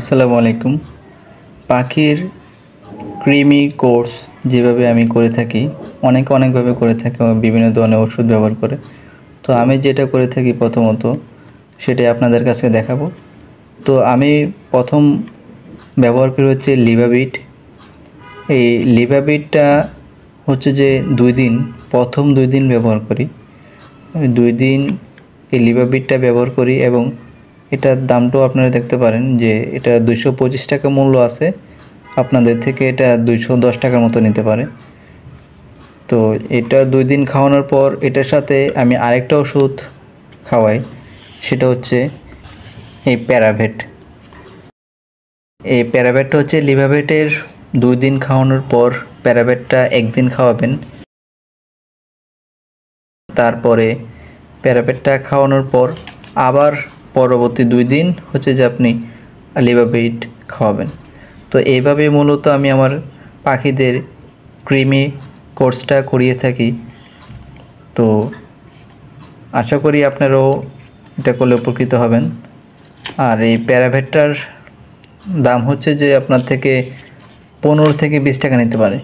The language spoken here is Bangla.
আসসালামু আলাইকুম। পাখির কৃমি কোর্স যেভাবে আমি করে থাকি, অনেকভাবে করে থাকি, বিভিন্ন ধরনের ওষুধ ব্যবহার করে। তো আমি যেটা করে থাকি প্রথমত সেটাই আপনাদের কাছে দেখাবো। তো আমি প্রথম ব্যবহার করি হচ্ছে লিভাবিট। এই লিভাবিটটা হচ্ছে যে 2 দিন, প্রথম 2 দিন ব্যবহার করি। 2 দিন এই লিভাবিটটা ব্যবহার করি এবং এটার দামটাও আপনারা দেখতে পারেন যে এটা 225 টাকা মূল্য আছে। আপনাদের থেকে এটা 210 টাকার মতো নিতে পারে। তো এটা 2 দিন খাওয়ানোর পর এটার সাথে আমি আরেকটা ওষুধ খাওয়াই, সেটা হচ্ছে এই প্যারাভেট। এই প্যারাভেটটা হচ্ছে লিভাভেটের 2 দিন খাওয়ানোর পর প্যারাভেটটা 1 দিন খাওয়াবেন। তারপরে প্যারাভেটটা খাওয়ানোর পর আবার পরবর্তী 2 দিন হচ্ছে যে আপনি লিভাভিট খাওয়াবেন। তো এইভাবে মূলত আমি আমার পাখিদের কৃমি কোর্সটা করিয়ে থাকি। তো আশা করি আপনারাও এটা করলে উপকৃত হবেন। আর এই প্যারাভেটটার দাম হচ্ছে যে আপনার থেকে 15 থেকে 20 টাকা নিতে পারে।